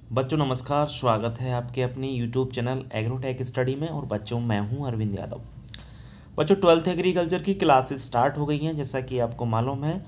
बच्चों नमस्कार, स्वागत है आपके अपने यूट्यूब चैनल एग्रोटेक स्टडी में। और बच्चों मैं हूं अरविंद यादव। बच्चों 12th एग्रीकल्चर की क्लासेस स्टार्ट हो गई हैं। जैसा कि आपको मालूम है,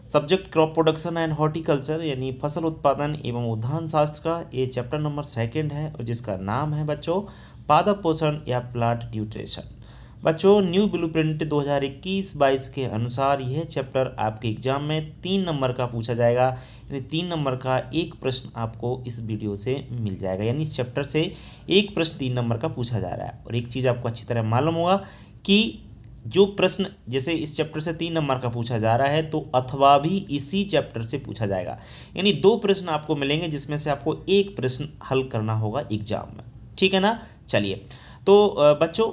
subject crop production and horticulture यानी फसल उत्पादन एवं उद्यान शास्त्र का ये चैप्टर नंबर 2 है और जिसका नाम है बच्चों पादप पोषण या प्लांट न्यूट्रिशन। बच्चों न्यू ब्लूप्रिंट 2021-22 के अनुसार यह चैप्टर आपके एग्जाम में 3 नंबर का पूछा जाएगा। यानी 3 नंबर का एक प्रश्न आपको इस वीडियो से मिल जाएगा। यानी इस चैप्टर से एक प्रश्न 3 नंबर का पूछा जा रहा है। और एक चीज़ आपको अच्छी तरह मालूम होगा कि जो प्रश्न जैसे इस चैप्टर से 3 नंबर का पूछा जा रहा है तो अथवा भी इसी चैप्टर से पूछा जाएगा। यानी 2 प्रश्न आपको मिलेंगे जिसमें से आपको एक प्रश्न हल करना होगा एग्जाम में। ठीक है ना। चलिए तो बच्चों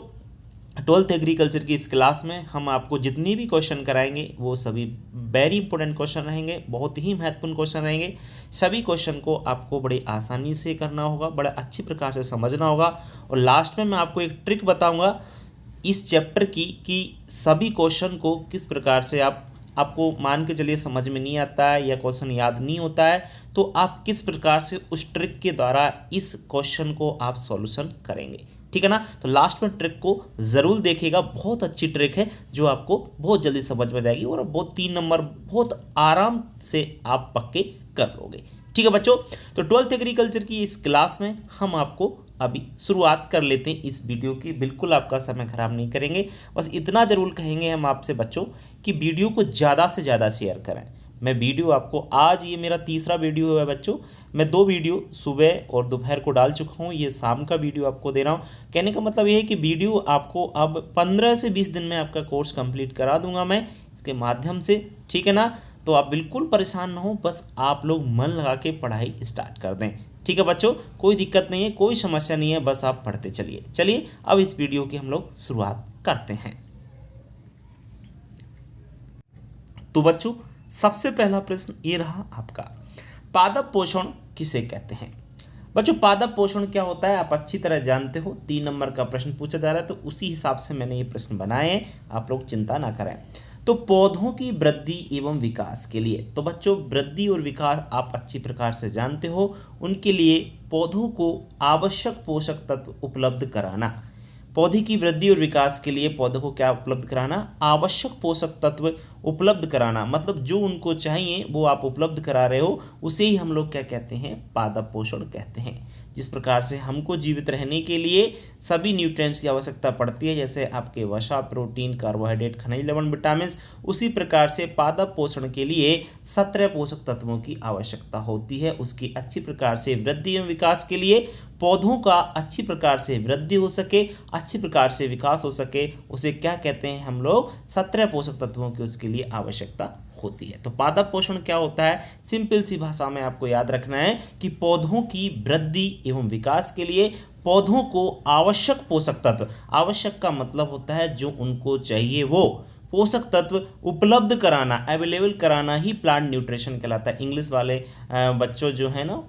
12th एग्रीकल्चर की इस क्लास में हम आपको जितनी भी क्वेश्चन कराएंगे वो सभी वेरी इंपॉर्टेंट क्वेश्चन रहेंगे, बहुत ही महत्वपूर्ण क्वेश्चन रहेंगे। सभी क्वेश्चन को आपको बड़ी आसानी से करना होगा, बड़ा अच्छी प्रकार से समझना होगा। और लास्ट में मैं आपको एक ट्रिक बताऊंगा इस चैप्टर की कि सभी क्वेश्चन को किस प्रकार से आपको मान के चलिए समझ में नहीं आता है या क्वेश्चन याद नहीं होता है तो आप किस प्रकार से उस ट्रिक के द्वारा इस क्वेश्चन को आप सॉल्यूशन करेंगे। ठीक है ना। तो लास्ट में ट्रिक को जरूर देखिएगा, बहुत अच्छी ट्रिक है जो आपको बहुत जल्दी समझ में जाएगी और बहुत 3 नंबर बहुत आराम से आप पक्के कर लोगे। ठीक है बच्चों, तो 12th एग्रीकल्चर की इस क्लास में हम आपको अभी शुरुआत कर लेते हैं इस वीडियो की। बिल्कुल आपका समय खराब नहीं करेंगे, बस इतना जरूर कहेंगे हम आपसे बच्चों कि वीडियो को ज़्यादा से ज़्यादा शेयर करें। मैं वीडियो आपको आज ये मेरा तीसरा वीडियो है बच्चों। मैं 2 वीडियो सुबह और दोपहर को डाल चुका हूँ, ये शाम का वीडियो आपको दे रहा हूँ। कहने का मतलब ये है कि वीडियो आपको अब 15 से 20 दिन में आपका कोर्स कंप्लीट करा दूंगा मैं इसके माध्यम से। ठीक है ना। तो आप बिल्कुल परेशान ना हो, बस आप लोग मन लगा के पढ़ाई स्टार्ट कर दें। ठीक है बच्चों, कोई दिक्कत नहीं है, कोई समस्या नहीं है, बस आप पढ़ते चलिए। चलिए अब इस वीडियो की हम लोग शुरुआत करते हैं। तो बच्चों सबसे पहला प्रश्न ये रहा आपका, पादप पोषण किसे कहते हैं। बच्चों पादप पोषण क्या होता है आप अच्छी तरह जानते हो। 3 नंबर का प्रश्न पूछा जा रहा है तो उसी हिसाब से मैंने ये प्रश्न बनाए हैं, आप लोग चिंता ना करें। तो पौधों की वृद्धि एवं विकास के लिए, तो बच्चों वृद्धि और विकास आप अच्छी प्रकार से जानते हो, उनके लिए पौधों को आवश्यक पोषक तत्व उपलब्ध कराना। पौधे की वृद्धि और विकास के लिए पौधों को क्या उपलब्ध कराना, आवश्यक पोषक तत्व उपलब्ध कराना। मतलब जो उनको चाहिए वो आप उपलब्ध करा रहे हो, उसे ही हम लोग क्या कहते हैं, पादप पोषण कहते हैं। जिस प्रकार से हमको जीवित रहने के लिए सभी न्यूट्रिएंट्स की आवश्यकता पड़ती है, जैसे आपके वसा, प्रोटीन, कार्बोहाइड्रेट, खनिज लवण, विटामिन, उसी प्रकार से पादप पोषण के लिए 17 पोषक तत्वों की आवश्यकता होती है। उसकी अच्छी प्रकार से वृद्धि एवं विकास के लिए पौधों का अच्छी प्रकार से वृद्धि हो सके, अच्छी प्रकार से विकास हो सके, उसे क्या कहते हैं हम लोग, 17 पोषक तत्वों की उसके लिए आवश्यकता होती है। तो पादप पोषण क्या होता है, सिंपल सी भाषा में आपको याद रखना है कि पौधों की वृद्धि एवं विकास के लिए पौधों को आवश्यक पोषक तत्व, आवश्यक का मतलब होता है जो उनको चाहिए वो पोषक तत्व उपलब्ध कराना, अवेलेबल कराना ही प्लांट न्यूट्रिशन कहलाता है। इंग्लिश वाले बच्चों जो है ना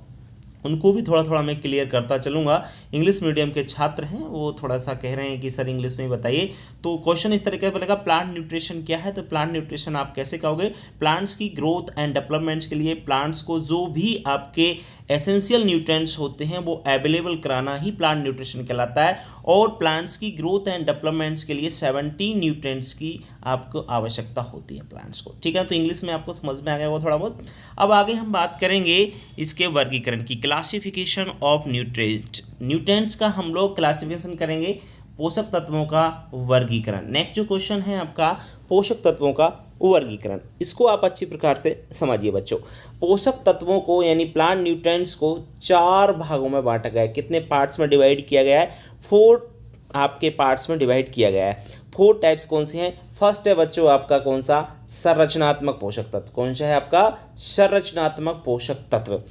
उनको भी थोड़ा थोड़ा मैं क्लियर करता चलूँगा। इंग्लिश मीडियम के छात्र हैं वो थोड़ा सा कह रहे हैं कि सर इंग्लिश में ही बताइए। तो क्वेश्चन इस तरीके से बोलेगा, प्लांट न्यूट्रिशन क्या है। तो प्लांट न्यूट्रिशन आप कैसे कहोगे, प्लांट्स की ग्रोथ एंड डेवलपमेंट्स के लिए प्लांट्स को जो भी आपके एसेंशियल न्यूट्रिएंट्स होते हैं वो अवेलेबल कराना ही प्लांट न्यूट्रिशन कहलाता है। और प्लांट्स की ग्रोथ एंड डेवलपमेंट्स के लिए 70 न्यूट्रिएंट्स की आपको आवश्यकता होती है प्लांट्स को। ठीक है, तो इंग्लिश में आपको समझ में आ गया वो थोड़ा बहुत। अब आगे हम बात करेंगे इसके वर्गीकरण की, क्लासिफिकेशन ऑफ न्यूट्रिएंट्स का हम लोग क्लासिफिकेशन करेंगे, पोषक तत्वों का वर्गीकरण। नेक्स्ट जो क्वेश्चन है आपका पोषक तत्वों का वर्गीकरण, इसको आप अच्छी प्रकार से समझिए बच्चों। पोषक तत्वों को यानी प्लांट न्यूट्रिएंट्स को 4 भागों में बांटा गया है। कितने पार्ट्स में डिवाइड किया गया है, 4 आपके पार्ट्स में डिवाइड किया गया है। 4 टाइप्स कौन से हैं, फर्स्ट है बच्चों आपका कौन सा, संरचनात्मक पोषक तत्व। कौन सा है आपका, संरचनात्मक पोषक तत्व।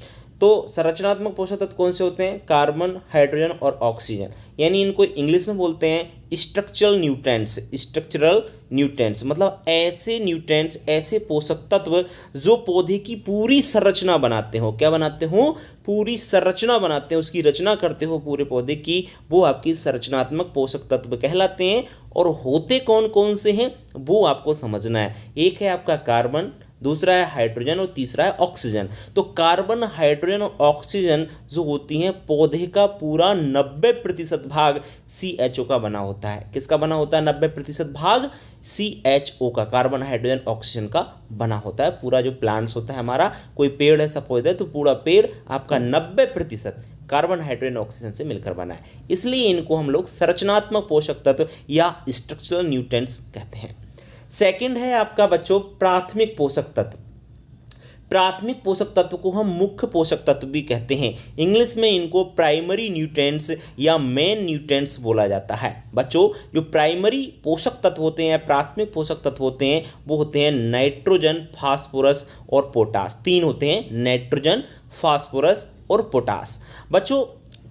तो संरचनात्मक पोषक तत्व कौन से होते हैं, कार्बन, हाइड्रोजन और ऑक्सीजन, यानी इनको इंग्लिश में बोलते हैं स्ट्रक्चरल न्यूट्रिएंट्स। स्ट्रक्चरल न्यूट्रिएंट्स मतलब ऐसे न्यूट्रिएंट्स, ऐसे पोषक तत्व जो पौधे की पूरी संरचना बनाते हो। क्या बनाते हो, पूरी संरचना बनाते हैं, उसकी रचना करते हो पूरे पौधे की, वो आपकी संरचनात्मक पोषक तत्व कहलाते हैं। और होते कौन कौन से हैं वो आपको समझना है। एक है आपका कार्बन, दूसरा है हाइड्रोजन और तीसरा है ऑक्सीजन। तो कार्बन, हाइड्रोजन और ऑक्सीजन जो होती हैं पौधे का पूरा 90% भाग CHO का बना होता है। किसका बना होता है? 90% भाग CHO का, कार्बन हाइड्रोजन ऑक्सीजन का बना होता है। पूरा जो प्लांट्स होता है हमारा, कोई पेड़ है सपोज है, तो पूरा पेड़ आपका 90% कार्बन हाइड्रोजन ऑक्सीजन से मिलकर बना है। इसलिए इनको हम लोग संरचनात्मक पोषक तत्व या स्ट्रक्चरल न्यूट्रिएंट्स कहते हैं। सेकंड है आपका बच्चों प्राथमिक पोषक तत्व। प्राथमिक पोषक तत्व को हम मुख्य पोषक तत्व भी कहते हैं। इंग्लिश में इनको प्राइमरी न्यूट्रिएंट्स या मेन न्यूट्रिएंट्स बोला जाता है। बच्चों जो प्राइमरी पोषक तत्व होते हैं, प्राथमिक पोषक तत्व होते हैं, वो होते हैं नाइट्रोजन, फास्फोरस और पोटास। 3 होते हैं, नाइट्रोजन, फास्फोरस और पोटास। बच्चों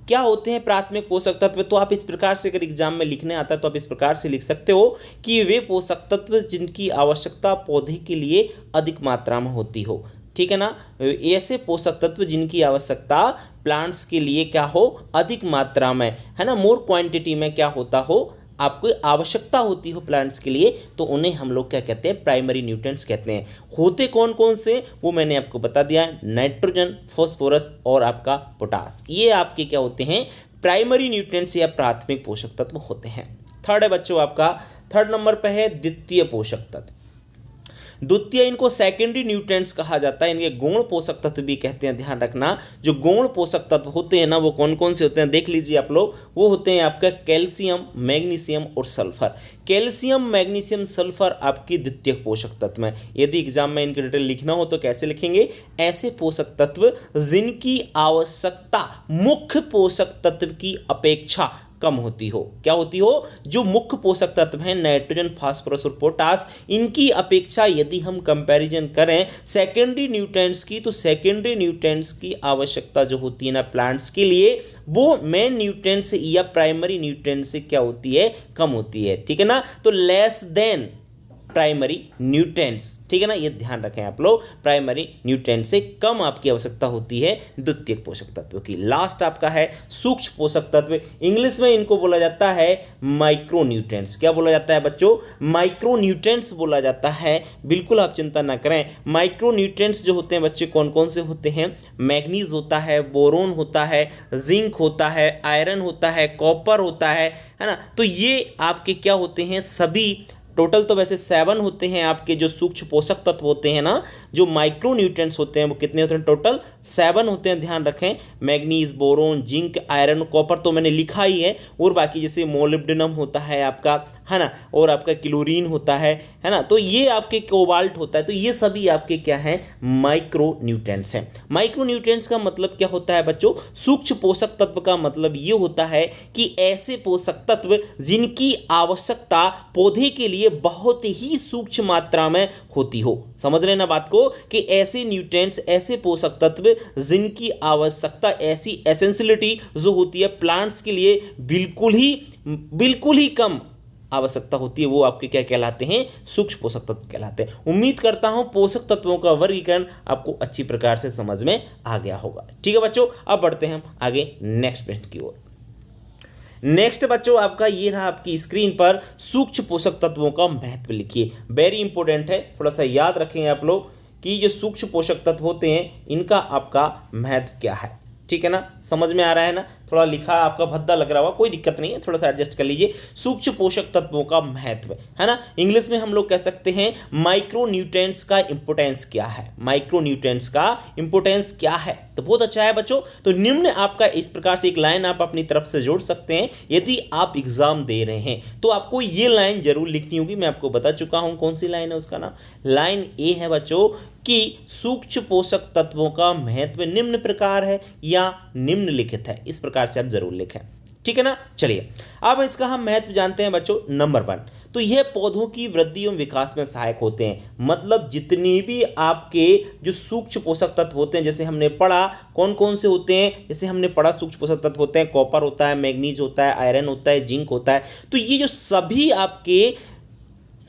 क्या होते हैं प्राथमिक पोषक तत्व? तो आप इस प्रकार से, अगर एग्जाम में लिखने आता है तो आप इस प्रकार से लिख सकते हो कि वे पोषक तत्व जिनकी आवश्यकता पौधे के लिए अधिक मात्रा में होती हो। ठीक है ना? ऐसे पोषक तत्व जिनकी आवश्यकता प्लांट्स के लिए क्या हो? अधिक मात्रा में, है ना, मोर क्वांटिटी में क्या होता हो, आपको आवश्यकता होती हो प्लांट्स के लिए, तो उन्हें हम लोग क्या कहते हैं? प्राइमरी न्यूट्रिएंट्स कहते हैं। होते कौन कौन से, वो मैंने आपको बता दिया है, नाइट्रोजन, फास्फोरस और आपका पोटास। ये आपके क्या होते हैं? प्राइमरी न्यूट्रिएंट्स या प्राथमिक पोषक तत्व होते हैं। थर्ड है बच्चों आपका, थर्ड नंबर पे है द्वितीय पोषक तत्व। द्वितीय, इनको सेकेंडरी न्यूट्रिएंट्स कहा जाता है। इनके गौण पोषक तत्व भी कहते हैं। ध्यान रखना, जो गौण पोषक तत्व होते हैं ना, वो कौन कौन से होते हैं देख लीजिए आप लोग। वो होते हैं आपका कैल्शियम, मैग्नीशियम और सल्फर। कैल्शियम, मैग्नीशियम, सल्फर आपकी द्वितीय पोषक तत्व हैं। यदि एग्जाम में इनके डिटेल लिखना हो तो कैसे लिखेंगे? ऐसे पोषक तत्व जिनकी आवश्यकता मुख्य पोषक तत्व की अपेक्षा कम होती हो। क्या होती हो? जो मुख्य पोषक तत्व हैं नाइट्रोजन, फास्फोरस और पोटास, इनकी अपेक्षा यदि हम कंपैरिजन करें सेकेंडरी न्यूट्रिएंट्स की, तो सेकेंडरी न्यूट्रिएंट्स की आवश्यकता जो होती है ना प्लांट्स के लिए, वो मेन न्यूट्रिएंट्स या प्राइमरी न्यूट्रिएंट्स से क्या होती है? कम होती है। ठीक है ना? तो लेस देन प्राइमरी न्यूट्रिएंट्स। ठीक है ना? ये ध्यान रखें आप लोग, प्राइमरी न्यूट्रिएंट्स से कम आपकी आवश्यकता होती है द्वितीयक पोषक तत्व की। लास्ट आपका है सूक्ष्म पोषक तत्व। इंग्लिश में इनको बोला जाता है माइक्रो न्यूट्रिएंट्स। क्या बोला जाता है बच्चों? माइक्रो न्यूट्रिएंट्स बोला जाता है। बिल्कुल आप चिंता ना करें। माइक्रो न्यूट्रिएंट्स जो होते हैं बच्चे कौन कौन से होते हैं? मैग्नीज होता है, बोरोन होता है, जिंक होता है, आयरन होता है, कॉपर होता है ना? तो ये आपके क्या होते हैं? सभी टोटल तो वैसे 7 होते हैं आपके जो सूक्ष्म पोषक तत्व होते हैं ना, जो माइक्रो न्यूट्रिएंट्स होते हैं, वो कितने होते हैं? टोटल 7 होते हैं। ध्यान रखें, manganese, boron, zinc, iron, copper तो मैंने लिखा ही है, और बाकी जैसे मोलिब्डेनम होता है आपका, है ना, और आपका क्लोरीन होता है ना, तो ये आपके कोबाल्ट होता है। तो ये सभी आपके क्या हैं? माइक्रो न्यूट्रिएंट्स हैं। माइक्रो न्यूट्रिएंट्स का मतलब क्या होता है बच्चों? सूक्ष्म पोषक तत्व का मतलब ये होता है कि ऐसे पोषक तत्व जिनकी आवश्यकता पौधे के लिए बहुत ही सूक्ष्म मात्रा में होती हो। समझ रहे हैं ना बात को, कि ऐसे न्यूट्रिएंट्स, ऐसे पोषक तत्व जिनकी आवश्यकता, ऐसी एसेंशियलिटी जो होती है प्लांट्स के लिए बिल्कुल ही कम आवश्यकता होती है, वो आपके क्या कहलाते हैं? सूक्ष्म पोषक तत्व कहलाते हैं। उम्मीद करता हूं पोषक तत्वों का वर्गीकरण आपको अच्छी प्रकार से समझ में आ गया होगा। ठीक है बच्चों, अब बढ़ते हैं हम आगे नेक्स्ट प्रश्न की ओर। नेक्स्ट बच्चों आपका ये रहा आपकी स्क्रीन पर, सूक्ष्म पोषक तत्वों का महत्व लिखिए। वेरी इंपॉर्टेंट है, थोड़ा सा याद रखें आप लोग कि जो सूक्ष्म पोषक तत्व होते हैं इनका आपका महत्व क्या है। ठीक है ना? समझ में आ रहा है ना? थोड़ा लिखा आपका भद्दा लग रहा होगा, कोई दिक्कत नहीं है, थोड़ा सा एडजस्ट कर लीजिए। सूक्ष्म पोषक तत्वों का महत्व, है ना, इंग्लिश में हम लोग कह सकते हैं माइक्रो न्यूट्रिएंट्स का इंपोर्टेंस क्या है। माइक्रो न्यूट्रिएंट्स का इंपोर्टेंस क्या है? तो बहुत अच्छा है बच्चों। तो निम्न आपका इस प्रकार से एक लाइन आप अपनी तरफ से जोड़ सकते हैं। यदि आप एग्जाम दे रहे हैं तो आपको ये लाइन जरूर लिखनी होगी। मैं आपको बता चुका हूं कौन सी लाइन है, उसका नाम लाइन ए है बच्चों, कि सूक्ष्म पोषक तत्वों का महत्व निम्न प्रकार है या निम्नलिखित है। इस प्रकार से आप जरूर लिखें। ठीक है ना? चलिए अब इसका हम महत्व जानते हैं बच्चों। नंबर 1, तो यह पौधों की वृद्धि एवं विकास में सहायक होते हैं। मतलब जितनी भी आपके जो सूक्ष्म पोषक तत्व होते हैं, जैसे हमने पढ़ा कौन कौन से होते हैं, जैसे हमने पढ़ा सूक्ष्म पोषक तत्व होते हैं, कॉपर होता है, मैग्नीज होता है, आयरन होता है, जिंक होता है। तो ये जो सभी आपके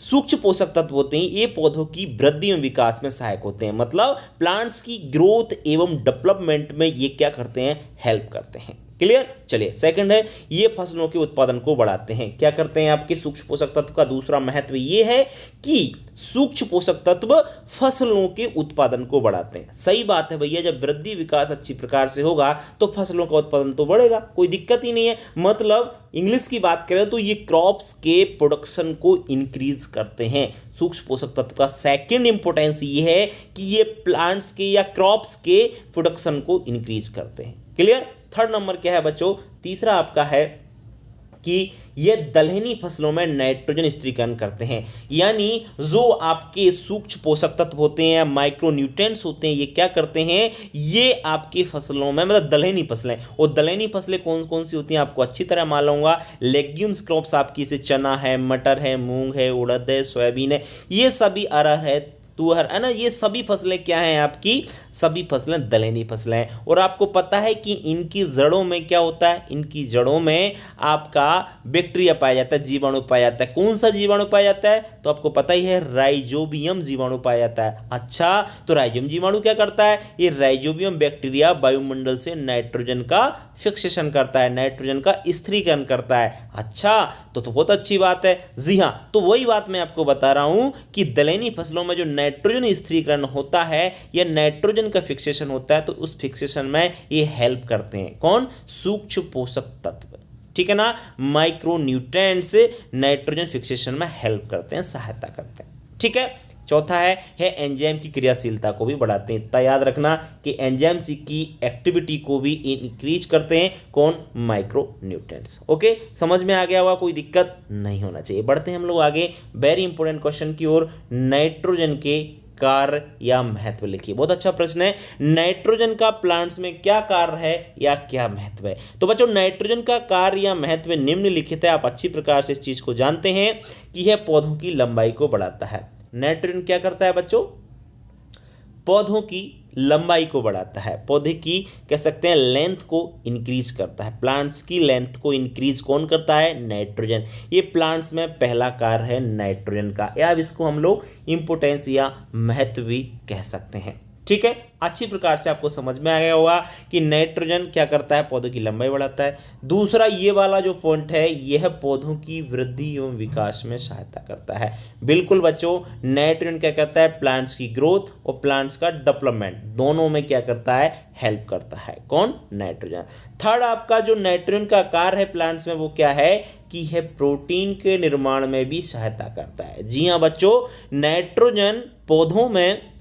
सूक्ष्म पोषक तत्व होते हैं, ये पौधों की वृद्धि एवं विकास में सहायक होते हैं। मतलब प्लांट्स की ग्रोथ एवं डेवलपमेंट में ये क्या करते हैं? हेल्प करते हैं। क्लियर। चलिए सेकंड है, ये फसलों के उत्पादन को बढ़ाते हैं। क्या करते हैं आपके सूक्ष्म पोषक तत्व का दूसरा महत्व ये है कि सूक्ष्म पोषक तत्व फसलों के उत्पादन को बढ़ाते हैं। सही बात है भैया, जब वृद्धि विकास अच्छी प्रकार से होगा तो फसलों का उत्पादन तो बढ़ेगा, कोई दिक्कत ही नहीं है। मतलब इंग्लिश की बात करें तो ये क्रॉप्स के प्रोडक्शन को इंक्रीज करते हैं। सूक्ष्म पोषक तत्व का सेकंड इंपॉर्टेंस ये है कि ये प्लांट्स के या क्रॉप्स के प्रोडक्शन को इंक्रीज करते हैं। क्लियर। थर्ड नंबर क्या है बच्चों, तीसरा आपका है कि ये दलहनी फसलों में नाइट्रोजन स्थिरीकरण करते हैं। यानी जो आपके सूक्ष्म पोषक तत्व होते हैं, माइक्रो न्यूट्रिएंट्स होते हैं, ये क्या करते हैं, ये आपकी फसलों में, मतलब दलहनी फसलें, और दलहनी फसलें कौन कौन सी होती हैं आपको अच्छी तरह मालूम होगा। लेग्यूम्स क्रॉप्स आपकी जैसे चना है, मटर है, मूंग है, उड़द है, सोयाबीन है, ये सभी अरहर है, तुअर है ना, ये सभी फसलें क्या हैं आपकी, सभी फसलें दलहनी फसलें हैं। और आपको पता है कि इनकी जड़ों में क्या होता है, इनकी जड़ों में आपका बैक्टीरिया पाया जाता है, जीवाणु पाया जाता है। कौन सा जीवाणु पाया जाता है, तो आपको पता ही है, राइजोबियम जीवाणु पाया जाता है। अच्छा, तो राइजोबियम जीवाणु क्या करता है, ये राइजोबियम बैक्टीरिया वायुमंडल से नाइट्रोजन का फिक्सेशन करता है, नाइट्रोजन का स्थिरीकरण करता है। अच्छा, तो बहुत अच्छी बात है। जी हाँ, तो वही बात मैं आपको बता रहा हूं कि दलहनी फसलों में जो नाइट्रोजन स्थिरीकरण होता है या नाइट्रोजन का फिक्सेशन होता है, तो उस फिक्सेशन में ये हेल्प करते हैं। कौन, सूक्ष्म पोषक तत्व, ठीक है ना, माइक्रो न्यूट्रिएंट्स नाइट्रोजन फिक्सेशन में हेल्प करते हैं, सहायता करते हैं। ठीक है। चौथा है एंजाइम की क्रियाशीलता को भी बढ़ाते हैं। इतना याद रखना कि एंजाइम्स की एक्टिविटी को भी इंक्रीज करते हैं। कौन, माइक्रो न्यूट्रिएंट्स। ओके, समझ में आ गया होगा, कोई दिक्कत नहीं होना चाहिए। बढ़ते हैं हम लोग आगे वेरी इंपॉर्टेंट क्वेश्चन की ओर। नाइट्रोजन के कार्य या महत्व लिखिए। बहुत अच्छा प्रश्न है, नाइट्रोजन का प्लांट्स में क्या कार्य है या क्या महत्व है। तो बच्चों, नाइट्रोजन का कार्य या महत्व निम्नलिखित है। आप अच्छी प्रकार से इस चीज को जानते हैं कि यह पौधों की लंबाई को बढ़ाता है। नाइट्रोजन क्या करता है बच्चों, पौधों की लंबाई को बढ़ाता है, पौधे की कह सकते हैं लेंथ को इंक्रीज करता है। प्लांट्स की लेंथ को इंक्रीज कौन करता है, नाइट्रोजन। ये प्लांट्स में पहला कार्य है नाइट्रोजन का, या इसको हम लोग इंपोर्टेंस या महत्व भी कह सकते हैं। ठीक है, अच्छी प्रकार से आपको समझ में आ गया होगा कि नाइट्रोजन क्या करता है, पौधों की लंबाई बढ़ाता है। दूसरा ये वाला जो पॉइंट है, यह पौधों की वृद्धि एवं विकास में सहायता करता है। बिल्कुल बच्चों, नाइट्रोजन क्या करता है, प्लांट्स की ग्रोथ और प्लांट्स का डेवलपमेंट दोनों में क्या करता है, हेल्प करता है। कौन, नाइट्रोजन। थर्ड आपका जो नाइट्रोजन का कार्य है प्लांट्स में, वो क्या है कि यह प्रोटीन के निर्माण में भी सहायता करता है। जी हाँ बच्चों, नाइट्रोजन पौधों में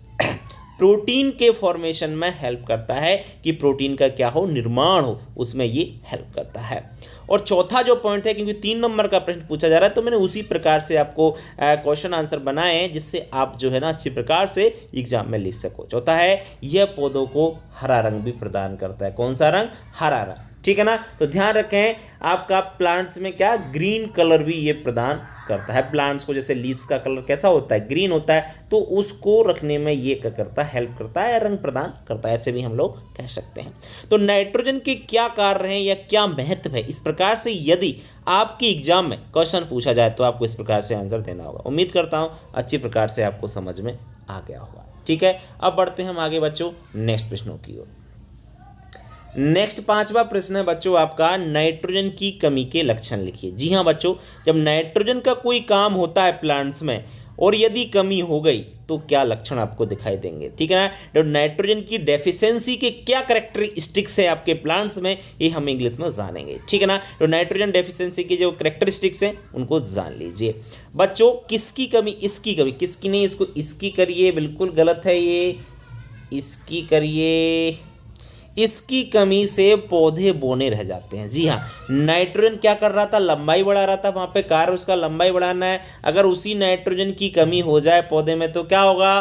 प्रोटीन के फॉर्मेशन में हेल्प करता है कि प्रोटीन का क्या हो, निर्माण हो, उसमें ये हेल्प करता है। और चौथा जो पॉइंट है, क्योंकि 3 नंबर का प्रश्न पूछा जा रहा है, तो मैंने उसी प्रकार से आपको क्वेश्चन आंसर बनाए हैं जिससे आप जो है ना अच्छी प्रकार से एग्जाम में लिख सको। चौथा है, यह पौधों को हरा रंग भी प्रदान करता है। कौन सा रंग, हरा रंग। ठीक है ना, तो ध्यान रखें आपका प्लांट्स में क्या, ग्रीन कलर भी ये प्रदान करता है। प्लांट्स को जैसे लीव्स का कलर कैसा होता है, ग्रीन होता है, तो उसको रखने में ये क्या करता है, हेल्प करता है, रंग प्रदान करता है, ऐसे भी हम लोग कह सकते हैं। तो नाइट्रोजन के क्या कार्य हैं या क्या महत्व है, इस प्रकार से यदि आपके एग्जाम में क्वेश्चन पूछा जाए तो आपको इस प्रकार से आंसर देना होगा। उम्मीद करता हूँ अच्छी प्रकार से आपको समझ में आ गया होगा। ठीक है, अब बढ़ते हैं हम आगे बच्चों नेक्स्ट प्रश्नों की ओर। नेक्स्ट 5वां प्रश्न है बच्चों आपका, नाइट्रोजन की कमी के लक्षण लिखिए। जी हाँ बच्चों, जब नाइट्रोजन का कोई काम होता है प्लांट्स में और यदि कमी हो गई तो क्या लक्षण आपको दिखाई देंगे। ठीक है ना, तो नाइट्रोजन की डेफिशिएंसी के क्या कैरेक्टरिस्टिक्स है आपके प्लांट्स में, ये हम इंग्लिश में जानेंगे। ठीक है ना, तो नाइट्रोजन डेफिशिएंसी के जो कैरेक्टरिस्टिक्स हैं उनको जान लीजिए बच्चों। किसकी कमी, इसकी कमी, किसकी नहीं, इसको इसकी करिए, बिल्कुल गलत है ये, इसकी करिए। इसकी कमी से पौधे बौने रह जाते हैं। जी हाँ, नाइट्रोजन क्या कर रहा था, लंबाई बढ़ा रहा था, वहाँ पे कार्य उसका लंबाई बढ़ाना है। अगर उसी नाइट्रोजन की कमी हो जाए पौधे में तो क्या होगा,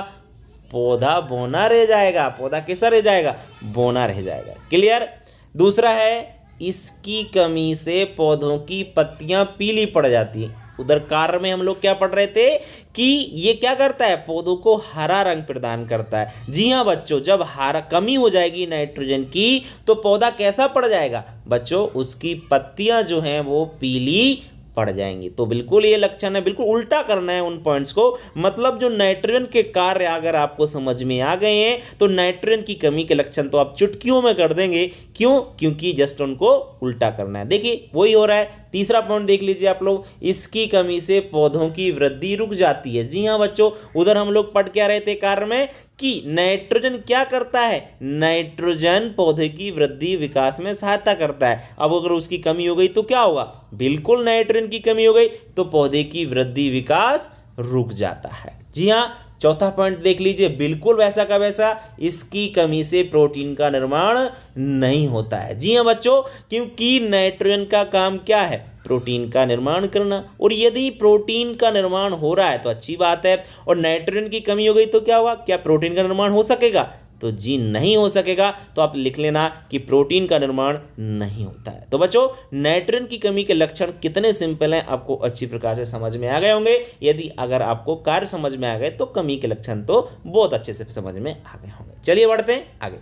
पौधा बौना रह जाएगा। पौधा कैसा रह जाएगा, बौना रह जाएगा। क्लियर। दूसरा है, इसकी कमी से पौधों की पत्तियां पीली पड़ जाती हैं। उधर कार्य में हम लोग क्या पढ़ रहे थे कि ये क्या करता है, पौधों को हरा रंग प्रदान करता है। जी हाँ बच्चों, जब हरा कमी हो जाएगी नाइट्रोजन की तो पौधा कैसा पड़ जाएगा बच्चों, उसकी पत्तियां जो हैं वो पीली बढ़ जाएंगी। तो बिल्कुल ये लक्षण है, बिल्कुल उल्टा करना है उन पॉइंट्स को। मतलब जो नाइट्रोजन के कार्य अगर आपको समझ में आ गए हैं तो नाइट्रोजन की कमी के लक्षण तो आप चुटकियों में कर देंगे। क्यों? क्योंकि जस्ट उनको उल्टा करना है। देखिए वही हो रहा है। तीसरा पॉइंट देख लीजिए आप लोग, इसकी कमी से पौधों की वृद्धि रुक जाती है। जी हाँ बच्चों, उधर हम लोग पढ़ क्या रहे थे कार्य में कि नाइट्रोजन क्या करता है, नाइट्रोजन पौधे की वृद्धि विकास में सहायता करता है। अब अगर उसकी कमी हो गई तो क्या होगा? बिल्कुल नाइट्रोजन की कमी हो गई तो पौधे की वृद्धि विकास रुक जाता है। जी हाँ, चौथा पॉइंट देख लीजिए, बिल्कुल वैसा का वैसा, इसकी कमी से प्रोटीन का निर्माण नहीं होता है। जी हाँ बच्चों, क्योंकि नाइट्रोजन का काम क्या है? प्रोटीन का निर्माण करना। और यदि प्रोटीन का निर्माण हो रहा है तो अच्छी बात है, और नाइट्रोजन की कमी हो गई तो क्या हुआ? क्या प्रोटीन का निर्माण हो सकेगा? तो जी नहीं हो सकेगा। तो आप लिख लेना कि प्रोटीन का निर्माण नहीं होता है। तो बच्चों नाइट्रोजन की कमी के लक्षण कितने सिंपल हैं आपको अच्छी प्रकार से समझ में आ गए होंगे। यदि अगर आपको कार्य समझ में आ गए तो कमी के लक्षण तो बहुत अच्छे से समझ में आ गए होंगे। चलिए बढ़ते हैं आगे।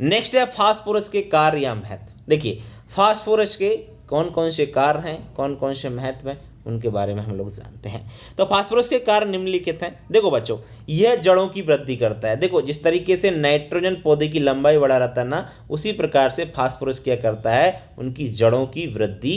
नेक्स्ट है फास्फोरस के कार्य या महत्व। देखिए फास्फोरस के कौन कौन से कार्य हैं, कौन कौन से महत्व हैं, उनके बारे में हम लोग जानते हैं। तो फास्फोरस के कार्य निम्नलिखित हैं। देखो बच्चों, यह जड़ों की वृद्धि करता है। देखो जिस तरीके से नाइट्रोजन पौधे की लंबाई बढ़ा रहता है ना, उसी प्रकार से फास्फोरस क्या करता है? उनकी जड़ों की वृद्धि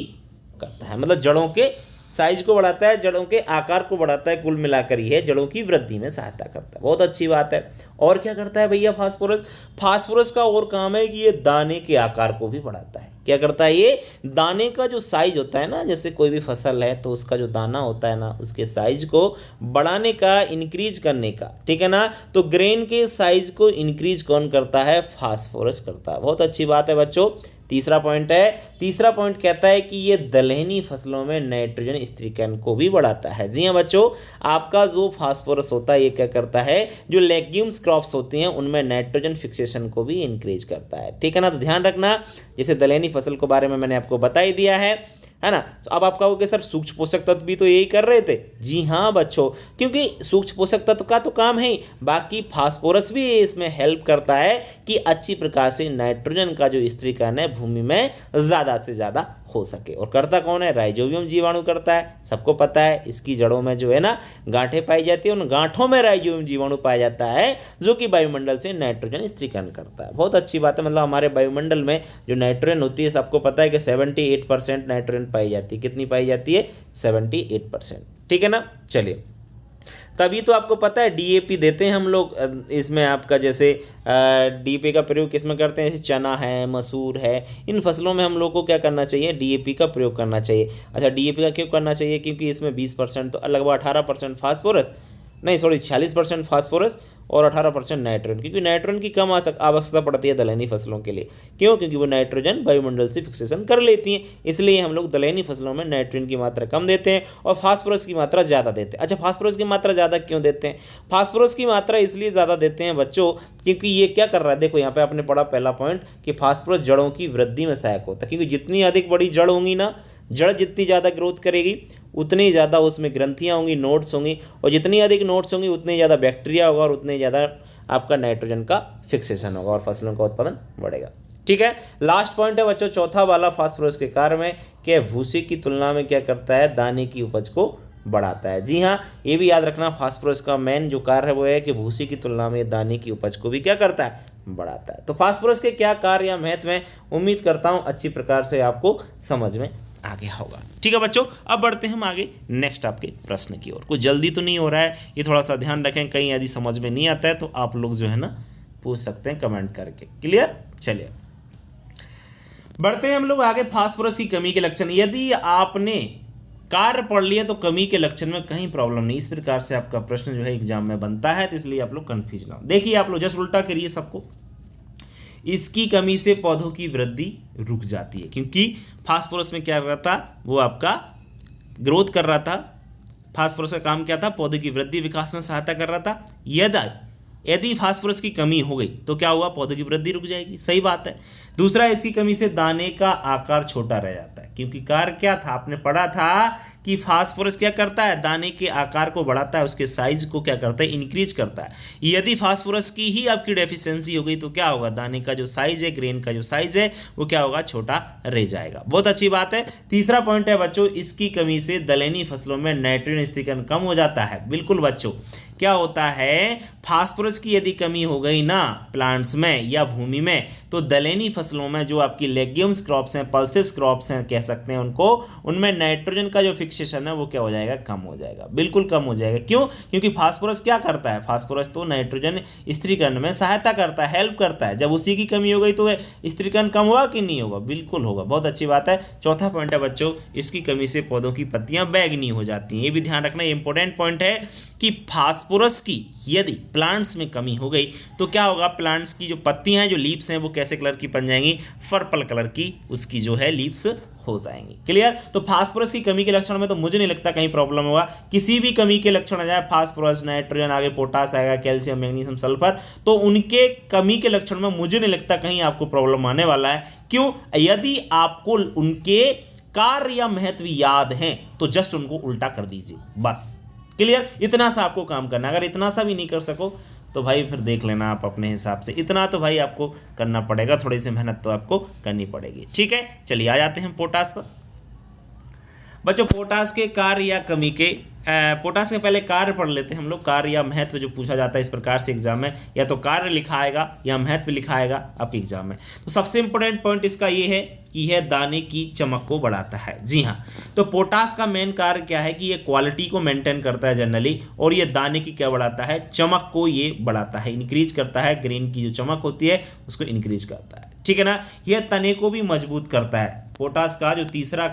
करता है। मतलब जड़ों के साइज को बढ़ाता है, जड़ों के आकार को बढ़ाता है, कुल मिलाकर ये जड़ों की वृद्धि में सहायता करता है। बहुत अच्छी बात है। और क्या करता है भैया फास्फोरस? फास्फोरस का और काम है कि ये दाने के आकार को भी बढ़ाता है। क्या करता है? ये दाने का जो साइज होता है ना, जैसे कोई भी फसल है तो उसका जो दाना होता है ना, उसके साइज को बढ़ाने का, इंक्रीज करने का, ठीक है ना। तो ग्रेन के साइज को इंक्रीज कौन करता है? फास्फोरस करता है। बहुत अच्छी बात है बच्चों। तीसरा पॉइंट है, तीसरा पॉइंट कहता है कि ये दलहनी फसलों में नाइट्रोजन स्थिरीकरण को भी बढ़ाता है। जी हाँ बच्चों, आपका जो फास्फोरस होता है ये क्या करता है? जो लेग्यूम्स क्रॉप्स होती हैं उनमें नाइट्रोजन फिक्सेशन को भी इंक्रीज करता है। ठीक है ना। तो ध्यान रखना, जैसे दलहनी फसल के बारे में मैंने आपको बता ही दिया है ना। तो अब आप कहोगे सर सूक्ष्म पोषक तत्व भी तो यही कर रहे थे। जी हाँ बच्चों, क्योंकि सूक्ष्म पोषक तत्व का तो काम है ही, बाकी फास्फोरस भी इसमें हेल्प करता है कि अच्छी प्रकार से नाइट्रोजन का जो स्थिरीकरण है भूमि में ज़्यादा से ज़्यादा हो सके। और करता कौन है? राइजोबियम जीवाणु करता है। सबको पता है इसकी जड़ों में जो है ना गांठें पाई जाती है, उन गांठों में राइजोबियम जीवाणु पाया जाता है जो कि वायुमंडल से नाइट्रोजन स्थिरीकरण करता है। बहुत अच्छी बात है। मतलब हमारे वायुमंडल में जो नाइट्रोजन होती है, सबको पता है कि 78% नाइट्रोजन पाई जाती है। कितनी पाई जाती है? 78%। ठीक है ना। चलिए, तभी तो आपको पता है डीएपी देते हैं हम लोग इसमें। आपका जैसे डीएपी का प्रयोग किसमें करते हैं? जैसे चना है, मसूर है, इन फसलों में हम लोग को क्या करना चाहिए? डीएपी का प्रयोग करना चाहिए। अच्छा, डीएपी का क्यों करना चाहिए? क्योंकि इसमें 20% तो लगभग 18% फास्फोरस, नहीं सॉरी 46% फास्फोरस और 18% नाइट्रोजन, क्योंकि नाइट्रोजन की कम आवश्यकता पड़ती है दलहनी फसलों के लिए। क्यों? क्योंकि वो नाइट्रोजन वायुमंडल से फिक्सेशन कर लेती हैं। इसलिए हम लोग दलहनी फसलों में नाइट्रोजन की मात्रा कम देते हैं और फास्फोरस की मात्रा ज़्यादा देते हैं। अच्छा, फास्फोरस की मात्रा ज़्यादा क्यों देते हैं? फास्फोरस की मात्रा इसलिए ज़्यादा देते हैं बच्चों, क्योंकि ये क्या कर रहा है? देखो यहाँ पे आपने पढ़ा पहला पॉइंट कि फास्फोरस जड़ों की वृद्धि में सहायक होता है। क्योंकि जितनी अधिक बड़ी जड़ होंगी ना, जड़ जितनी ज़्यादा ग्रोथ करेगी उतनी ज़्यादा उसमें ग्रंथियाँ होंगी, नोड्स होंगी, और जितनी अधिक नोड्स होंगी उतनी ज़्यादा बैक्टीरिया होगा और उतनी ज़्यादा आपका नाइट्रोजन का फिक्सेशन होगा और फसलों का उत्पादन बढ़ेगा। ठीक है। लास्ट पॉइंट है बच्चों चौथा वाला फास्फोरस के कार्य में कि भूसे की तुलना में क्या करता है? दाने की उपज को बढ़ाता है। जी हाँ, ये भी याद रखना, फास्फोरस का मेन जो कार्य है वो है कि भूसे की तुलना में दाने की उपज को भी क्या करता है? बढ़ाता है। तो फास्फोरस के क्या कार्य या महत्व हैं, उम्मीद करता हूँ अच्छी प्रकार से आपको समझ में आ गया होगा। ठीक है बच्चों, अब बढ़ते हैं हम आगे नेक्स्ट आपके प्रश्न की ओर। कुछ जल्दी तो नहीं हो रहा है, ये थोड़ा सा ध्यान रखें, कहीं यदि समझ में नहीं आता है तो आप लोग जो है ना पूछ सकते हैं कमेंट करके। क्लियर? चलिए बढ़ते हैं हम लोग आगे। फास्फोरस की कमी के लक्षण। यदि आपने कार्य पढ़ लिया तो कमी के लक्षण में कहीं प्रॉब्लम नहीं। इस प्रकार से आपका प्रश्न जो है एग्जाम में बनता है, तो इसलिए आप लोग कंफ्यूज ना हो। देखिए आप लोग जस्ट उल्टा करिए सबको। इसकी कमी से पौधों की वृद्धि रुक जाती है, क्योंकि फास्फोरस में क्या कर रहा था? वो आपका ग्रोथ कर रहा था। फास्फोरस का काम क्या था? पौधे की वृद्धि विकास में सहायता कर रहा था। यदि फास्फोरस की कमी हो गई तो क्या हुआ? पौधे की वृद्धि रुक जाएगी। सही बात है। दूसरा, इसकी कमी से दाने का आकार छोटा रह जाता है, क्योंकि कार्य क्या था? आपने पढ़ा था कि फास्फोरस क्या करता है, दाने के आकार को बढ़ाता है, उसके साइज को क्या करता है, इंक्रीज करता है। यदि फास्फोरस की ही आपकी डेफिशिएंसी हो गई तो क्या होगा, दाने का जो साइज है, ग्रेन का जो साइज है वो क्या होगा, छोटा रह जाएगा। बहुत अच्छी बात है। तीसरा पॉइंट है बच्चों, इसकी कमी से दलहनी फसलों में नाइट्रोजन स्थिरीकरण कम हो जाता है। बिल्कुल बच्चों, क्या होता है, फास्फोरस की यदि कमी हो गई ना प्लांट्स में या भूमि में, तो दलहनी फसलों में जो आपकी लेग्यूम्स क्रॉप्स हैं, पल्सेस क्रॉप्स हैं कह सकते हैं उनको, उनमें नाइट्रोजन का जो फिक्सेशन है वो क्या हो जाएगा, कम हो जाएगा। बिल्कुल कम हो जाएगा। क्यों? क्योंकि फास्फोरस क्या करता है, फास्फोरस तो नाइट्रोजन स्थिरीकरण में सहायता करता है, हेल्प करता है। जब उसी की कमी हो गई तो स्थिरीकरण कम होगा कि नहीं होगा, बिल्कुल होगा। बहुत अच्छी बात है। चौथा पॉइंट है बच्चों, इसकी कमी से पौधों की पत्तियां बैगनी हो जाती हैं। ये भी ध्यान रखना, इंपॉर्टेंट पॉइंट है कि फास्फोरस की यदि प्लांट्स में कमी हो गई तो क्या होगा, प्लांट्स की जो पत्तियां हैं, जो लीव्स हैं, वो कैसे कलर की बन जाएंगी, पर्पल कलर की उसकी जो है लीव्स हो जाएंगी। क्लियर? तो फास्फोरस की कमी के लक्षण में तो मुझे नहीं लगता कहीं प्रॉब्लम होगा। किसी भी कमी के लक्षण आ जाए, फास्फोरस, नाइट्रोजन, आगे पोटास आएगा, कैल्शियम, मैग्नीशियम, सल्फर, तो उनके कमी के लक्षण में मुझे नहीं लगता कहीं आपको प्रॉब्लम आने वाला है। क्यों? यदि आपको उनके कार्य या महत्व याद हैं तो जस्ट उनको उल्टा कर दीजिए, बस। क्लियर? इतना सा आपको काम करना। अगर इतना सा भी नहीं कर सको तो भाई फिर देख लेना आप अपने हिसाब से। इतना तो भाई आपको करना पड़ेगा, थोड़ी सी मेहनत तो आपको करनी पड़ेगी। ठीक है, चलिए आ जाते हैं पोटास पर। बच्चों, पोटास के कार्य या कमी के पोटास के पहले कार्य पढ़ लेते हैं हम लोग। कार्य या महत्व जो पूछा जाता है इस प्रकार से एग्जाम में, या तो कार्य लिखा आएगा या महत्व लिखा आएगा आपके एग्जाम में। तो सबसे इंपॉर्टेंट पॉइंट इसका ये है कि यह दाने की चमक को बढ़ाता है। जी हाँ, तो पोटास का मेन कार्य क्या है कि ये क्वालिटी को मेंटेन करता है जनरली, और ये दाने की क्या बढ़ाता है, चमक को ये बढ़ाता है, इंक्रीज करता है। ग्रेन की जो चमक होती है उसको इंक्रीज करता है। ठीक है ना? यह तने को भी मजबूत करता है। पोटास का जो दूसरा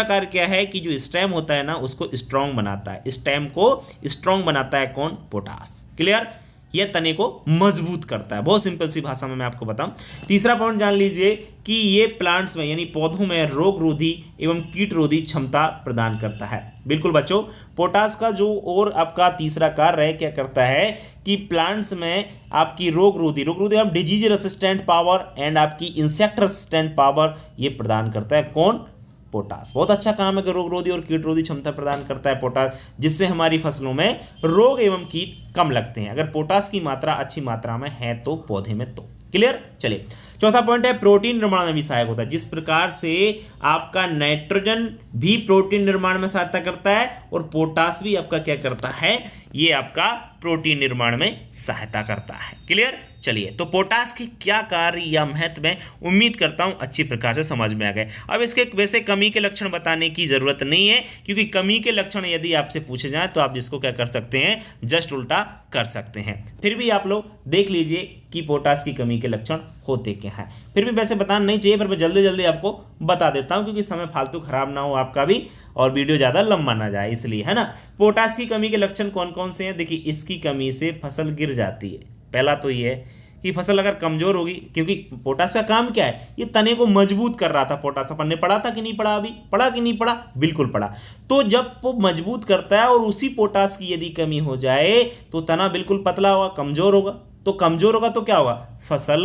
कार्य क्या है कि जो स्टेम होता है ना उसको स्ट्रांग बनाता है। स्टेम को स्ट्रांग बनाता है कौन? पोटास। क्लियर? यह तने को मजबूत करता है। बहुत सिंपल सी भाषा में मैं आपको बताऊं। तीसरा पॉइंट जान लीजिए कि ये प्लांट्स में यानी पौधों में रोग रोधी एवं कीट रोधी क्षमता प्रदान करता है। बिल्कुल बच्चों, पोटास का जो और आपका तीसरा कार्य है क्या करता है कि प्लांट्स में आपकी रोग रोधी आप डिजीज रेसिस्टेंट पावर एंड आपकी इंसेक्ट रेसिस्टेंट पावर ये प्रदान करता है। कौन? पोटास। बहुत अच्छा काम है कि रोग रोधी और कीट रोधी क्षमता प्रदान करता है पोटास, जिससे हमारी फसलों में रोग एवं कीट कम लगते हैं, अगर पोटास की मात्रा अच्छी मात्रा में है तो पौधे में तो। क्लियर? चलिए, चौथा पॉइंट है प्रोटीन निर्माण में भी सहायक होता है। जिस प्रकार से आपका नाइट्रोजन भी प्रोटीन निर्माण में सहायता करता है और पोटास भी आपका क्या करता है, ये आपका प्रोटीन निर्माण में सहायता करता है। क्लियर? चलिए, तो पोटास की क्या कार्य या महत्व में उम्मीद करता हूं अच्छी प्रकार से समझ में आ गए। अब इसके वैसे कमी के लक्षण बताने की जरूरत नहीं है, क्योंकि कमी के लक्षण यदि आपसे पूछे जाएं तो आप जिसको क्या कर सकते हैं, जस्ट उल्टा कर सकते हैं। फिर भी आप लोग देख लीजिए कि पोटास की कमी के लक्षण होते क्या हैं। फिर भी वैसे बताना नहीं चाहिए, पर मैं जल्दी जल्दी आपको बता देता हूं क्योंकि समय फालतू खराब ना हो आपका भी और वीडियो ज़्यादा लंबा ना जाए, इसलिए, है ना। पोटास की कमी के लक्षण कौन कौन से हैं? देखिए, इसकी कमी से फसल गिर जाती है। पहला तो ये है कि फसल अगर कमजोर होगी, क्योंकि पोटास का काम क्या है, ये तने को मजबूत कर रहा था। पोटास अपन ने पढ़ा था कि नहीं पढ़ा? अभी पढ़ा कि नहीं पढ़ा? बिल्कुल पढ़ा। तो जब वो मजबूत करता है और उसी पोटास की यदि कमी हो जाए तो तना बिल्कुल पतला होगा, कमजोर होगा। तो कमजोर होगा तो क्या होगा, फसल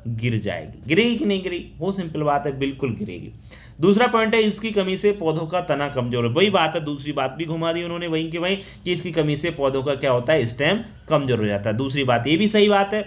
गिर जाएगी। गिरेगी कि नहीं गिरेगी? वो सिंपल बात है, बिल्कुल गिरेगी। दूसरा पॉइंट है, इसकी कमी से पौधों का तना कमजोर है। वही बात है, दूसरी बात भी घुमा दी उन्होंने वहीं के वहीं कि इसकी कमी से पौधों का क्या होता है, स्टेम कमजोर हो जाता है। दूसरी बात ये भी सही बात है।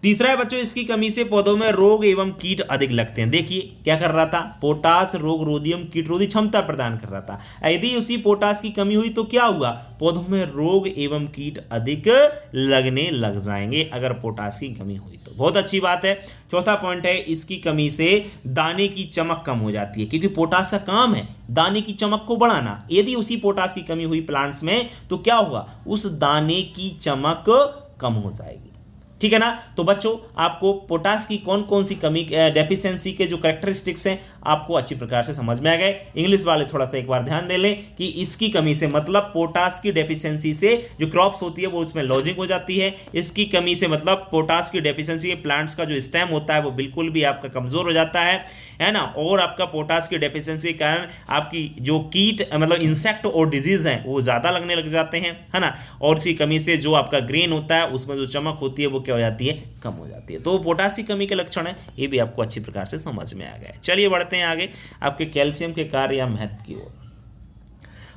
तीसरा है बच्चों, इसकी कमी से पौधों में रोग एवं कीट अधिक लगते हैं। देखिए क्या कर रहा था, पोटास रोग रोधी एवं कीट रोधी क्षमता प्रदान कर रहा था। यदि उसी पोटास की कमी हुई तो क्या हुआ, पौधों में रोग एवं कीट अधिक लगने लग जाएंगे अगर पोटास की कमी हुई तो। बहुत अच्छी बात है। चौथा पॉइंट है, इसकी कमी से दाने की चमक कम हो जाती है, क्योंकि पोटास का काम है दाने की चमक को बढ़ाना। यदि उसी पोटास की कमी हुई प्लांट्स में तो क्या होगा, उस दाने की चमक कम हो जाएगी। ठीक है ना। तो बच्चों, आपको पोटास की कौन कौन सी कमी डेफिशिएंसी के जो कैरेक्टरिस्टिक्स हैं आपको अच्छी प्रकार से समझ में आ गए। इंग्लिश वाले थोड़ा सा एक बार ध्यान दे लें कि इसकी कमी से मतलब पोटास की डेफिशिएंसी से जो क्रॉप्स होती है वो उसमें लॉजिंग हो जाती है। इसकी कमी से मतलब पोटास की डेफिशिएंसी के प्लांट्स का जो स्टेम होता है वो बिल्कुल भी आपका कमजोर हो जाता है ना। और आपका पोटास की डेफिशिएंसी के कारण आपकी जो कीट मतलब इंसेक्ट और डिजीज हैं वो ज़्यादा लगने लग जाते हैं, है ना। और इसकी कमी से जो आपका ग्रेन होता है उसमें जो चमक होती है वो क्या हो जाती है, कम हो जाती है। तो पोटास की कमी के लक्षण है, ये भी आपको अच्छी प्रकार से समझ में आ गए। चलिए बढ़ते बढ़ते हैं आगे आपके कैल्शियम के कार्य या महत्व की ओर।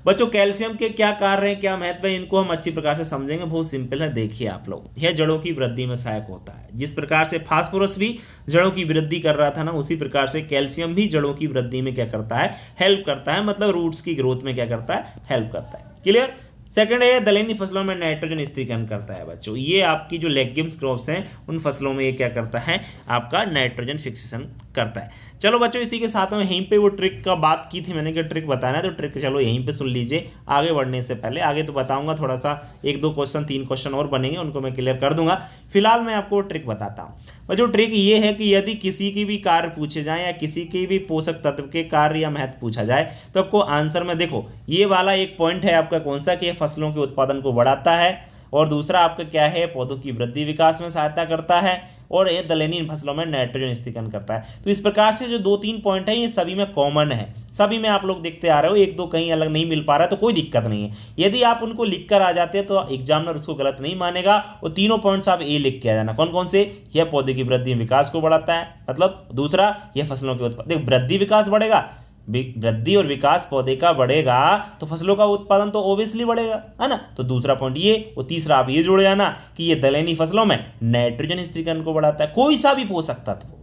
बच्चों कैल्शियम के क्या कार्य हैं, क्या महत्व है, इनको हम अच्छी प्रकार से समझेंगे। बहुत सिंपल है, देखिए आप लोग, यह जड़ों की वृद्धि में सहायक होता है। जिस प्रकार से फास्फोरस भी जड़ों की वृद्धि कर रहा था ना, उसी प्रकार से कैल्शियम भी जड़ों की वृद्धि में क्या करता है, हेल्प करता है, मतलब रूट्स की ग्रोथ में क्या करता है, हेल्प करता है। क्लियर। सेकंड है दलहनी फसलों में नाइट्रोजन स्थिरीकरण करता है। बच्चों ये आपकी जो लेग्यूम्स क्रॉप्स हैं उन फसलों में ये क्या करता है, आपका नाइट्रोजन फिक्सेशन करता है। चलो बच्चों इसी के साथ में यहीं पे वो ट्रिक का बात की थी मैंने कि ट्रिक बताना है, तो ट्रिक चलो यहीं पे सुन लीजिए। आगे बढ़ने से पहले आगे तो बताऊंगा, थोड़ा सा 1-2 क्वेश्चन 3 क्वेश्चन और बनेंगे, उनको मैं क्लियर कर दूंगा। फिलहाल मैं आपको ट्रिक बताता हूँ। बच्चों ट्रिक ये है कि यदि किसी की भी कार्य पूछे जाए या किसी के भी पोषक तत्व के कार्य या महत्व पूछा जाए तो आपको आंसर में देखो ये वाला एक पॉइंट है आपका कौन सा, कि फसलों के उत्पादन को बढ़ाता है, और दूसरा आपका क्या है, पौधों की वृद्धि विकास में सहायता करता है, और ये दलहनी फसलों में नाइट्रोजन स्थिरीकरण करता है। तो इस प्रकार से जो 2-3 पॉइंट है ये सभी में कॉमन है, सभी में आप लोग देखते आ रहे हो, 1-2 कहीं अलग नहीं मिल पा रहा है तो कोई दिक्कत नहीं है। यदि आप उनको लिख कर आ जाते हैं तो एग्जामिनर उसको गलत नहीं मानेगा, और तीनों पॉइंट्स आप ए लिख के आ जाना। कौन कौन से, यह पौधे की वृद्धि विकास को बढ़ाता है, मतलब दूसरा यह फसलों के उत्पादन, वृद्धि विकास बढ़ेगा, वृद्धि और विकास पौधे का बढ़ेगा तो फसलों का उत्पादन तो ओबियसली बढ़ेगा, है ना। तो दूसरा पॉइंट ये, और तीसरा आप ये जोड़े जाना कि ये दलहनी फसलों में नाइट्रोजन स्थिरीकरण को बढ़ाता है। कोई सा भी पोषक तत्व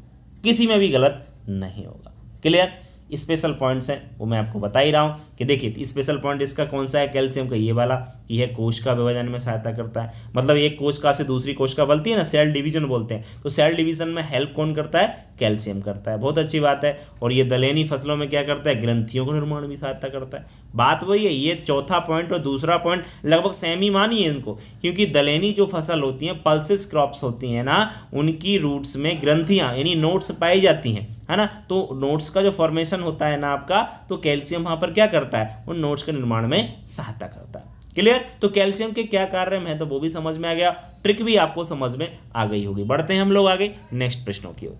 किसी में भी गलत नहीं होगा। क्लियर। स्पेशल पॉइंट्स हैं वो मैं आपको बता ही रहा हूँ कि देखिए स्पेशल पॉइंट इसका कौन सा है, कैल्शियम का ये वाला, कि यह कोशिका विभाजन में सहायता करता है, मतलब एक कोशिका से दूसरी कोशिका बनती है ना, सेल डिवीजन बोलते हैं, तो सेल डिवीजन में हेल्प कौन करता है, कैल्शियम करता है। बहुत अच्छी बात है। और ये दलहनी फसलों में क्या करता है, ग्रंथियों का निर्माण भी सहायता करता है। बात वही है, ये चौथा पॉइंट और दूसरा पॉइंट लगभग सेम ही मानिए इनको, क्योंकि दलहनी जो फसल होती हैं, पल्सेस क्रॉप्स होती हैं ना, उनकी रूट्स में ग्रंथियां यानी नोड्स पाई जाती हैं, है ना। तो नोड्स का जो फॉर्मेशन होता है ना आपका, तो कैल्शियम वहां पर क्या करता है, उन नोड्स के निर्माण में सहायता करता है। क्लियर। तो कैल्शियम के क्या कार्य हैं तो वो भी समझ में आ गया, ट्रिक भी आपको समझ में आ गई होगी। बढ़ते हैं हम लोग आगे नेक्स्ट प्रश्नों की ओर।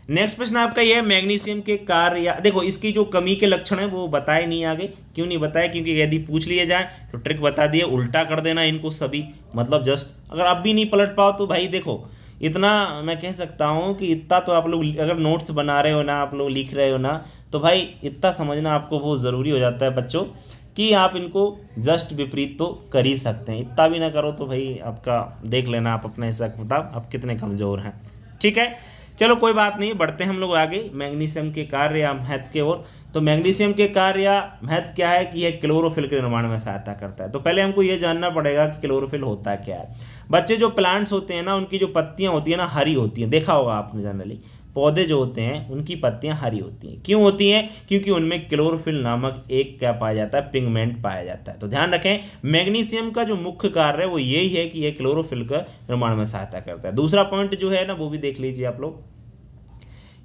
नेक्स्ट प्रश्न आपका यह है मैग्नीशियम के कार्य या, देखो इसकी जो कमी के लक्षण है वो बताए नहीं आगे, क्यों नहीं बताए, क्योंकि यदि पूछ लिए जाए तो ट्रिक बता दिए, उल्टा कर देना इनको सभी, मतलब जस्ट अगर अब भी नहीं पलट पाओ तो भाई देखो इतना मैं कह सकता हूँ कि इतना तो आप लोग अगर नोट्स बना रहे हो ना, आप लोग लिख रहे हो ना, तो भाई इतना समझना आपको बहुत ज़रूरी हो जाता है बच्चों कि आप इनको जस्ट विपरीत तो कर ही सकते हैं। इतना भी ना करो तो भाई आपका देख लेना आप अपने हिसाब किताब आप कितने कमज़ोर हैं। ठीक है, चलो कोई बात नहीं, बढ़ते हैं हम लोग आगे मैग्नीशियम के कार्य या महत्व के ओर। तो मैग्नीशियम के कार्य या महत्व क्या है कि यह क्लोरोफिल के निर्माण में सहायता करता है। तो पहले हमको ये जानना पड़ेगा कि क्लोरोफिल होता क्या है। बच्चे जो प्लांट्स होते हैं ना, उनकी जो पत्तियां होती है ना, हरी होती हैं, देखा होगा आपने जनरली पौधे जो होते हैं उनकी पत्तियां हरी होती हैं। क्यों होती हैं, क्योंकि उनमें क्लोरोफिल नामक एक क्या पाया जाता है, पिगमेंट पाया जाता है। तो ध्यान रखें मैग्नीशियम का जो मुख्य कार्य है वो यही है कि यह क्लोरोफिल का निर्माण में सहायता करता है। दूसरा पॉइंट जो है ना वो भी देख लीजिए आप लोग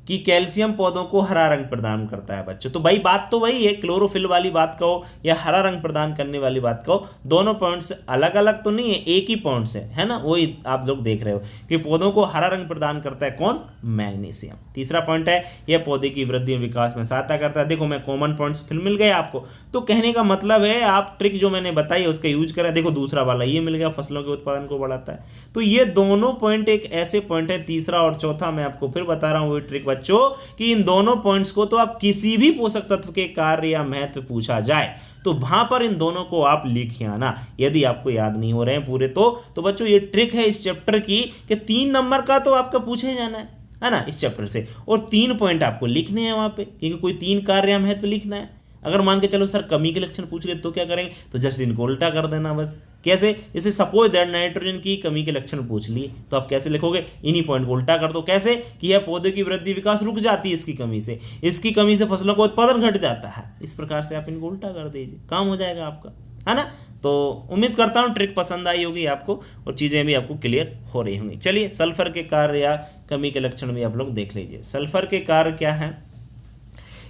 कि कैल्शियम पौधों को हरा रंग प्रदान करता है बच्चों। तो भाई बात तो वही है, क्लोरोफिल वाली बात कहो या हरा रंग प्रदान करने वाली बात कहो, दोनों पॉइंट्स अलग अलग तो नहीं है, एक ही पॉइंट्स है ना, वही आप लोग देख रहे हो कि पौधों को हरा रंग प्रदान करता है कौन, मैग्नीशियम। तीसरा पॉइंट है यह पौधे की वृद्धि और विकास में सहायता करता है। देखो मैं कॉमन पॉइंट्स फिर मिल गए आपको, तो कहने का मतलब है आप ट्रिक जो मैंने बताई है उसका यूज करें। देखो दूसरा वाला ये मिल गया, फसलों के उत्पादन को बढ़ाता है। तो ये दोनों पॉइंट एक ऐसे पॉइंट है, तीसरा और चौथा मैं आपको फिर बता रहा हूँ वही ट्रिक बच्चों, कि इन दोनों पॉइंट्स को तो आप किसी भी पोषक तत्व के कार्य या महत्व पूछा जाए तो वहां पर इन दोनों को आप लिखिए आना। यदि आपको याद नहीं हो रहे हैं पूरे तो बच्चों ये ट्रिक है इस चैप्टर की कि 3 नंबर का तो आपका पूछे जाना है ना इस चैप्टर से, और 3 पॉइंट आपको लिखने हैं वहां पे, क्योंकि कोई 3 कार्य या महत्व लिखना है। अगर मान के चलो सर कमी के लक्षण पूछ रहे तो क्या करेंगे, तो जस्ट इनको उल्टा कर देना बस। कैसे, जैसे सपोज दैट नाइट्रोजन की कमी के लक्षण पूछ लिए तो आप कैसे लिखोगे, इन्हीं पॉइंट को उल्टा कर दो। कैसे कि यह पौधे की वृद्धि विकास रुक जाती है इसकी कमी से फसलों का उत्पादन घट जाता है। इस प्रकार से आप इनको उल्टा कर दीजिए, काम हो जाएगा आपका, है ना। तो उम्मीद करता हूँ ट्रिक पसंद आई होगी आपको और चीज़ें भी आपको क्लियर हो रही होंगी। चलिए सल्फर के कार्य या कमी के लक्षण भी आप लोग देख लीजिए। सल्फर के कार्य क्या है,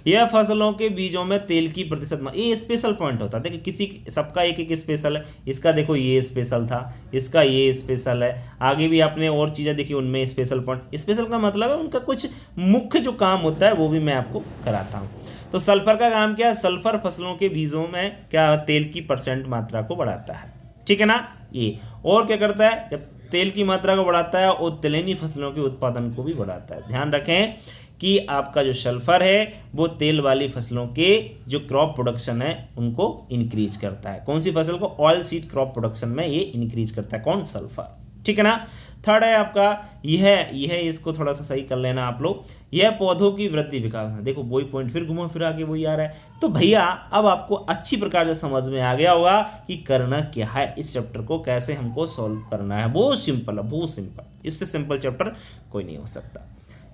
यह फसलों के बीजों में तेल की प्रतिशत, ये स्पेशल पॉइंट होता है। देखिए किसी सबका एक एक स्पेशल है, इसका देखो ये स्पेशल था, इसका ये स्पेशल है, आगे भी आपने और चीज़ें देखी उनमें स्पेशल पॉइंट। स्पेशल का मतलब है उनका कुछ मुख्य जो काम होता है वो भी मैं आपको कराता हूँ। तो सल्फर का काम क्या है, सल्फर फसलों के बीजों में क्या तेल की % मात्रा को बढ़ाता है, ठीक है ना। ये और क्या करता है, जब तेल की मात्रा को बढ़ाता है और तिलहनी फसलों के उत्पादन को भी बढ़ाता है। ध्यान रखें कि आपका जो सल्फर है वो तेल वाली फसलों के जो क्रॉप प्रोडक्शन है उनको इंक्रीज करता है। कौन सी फसल को? ऑयल सीड क्रॉप प्रोडक्शन में ये इंक्रीज करता है। कौन? सल्फर। ठीक है ना। थर्ड है आपका यह इसको थोड़ा सा सही कर लेना आप लोग। यह पौधों की वृद्धि विकास है। देखो वही पॉइंट फिर घुमा फिरा के वही आ रहा है। तो भैया अब आपको अच्छी प्रकार से समझ में आ गया होगा कि करना क्या है, इस चैप्टर को कैसे हमको सॉल्व करना है। बहुत सिंपल है, बहुत सिंपल, इससे सिंपल चैप्टर कोई नहीं हो सकता।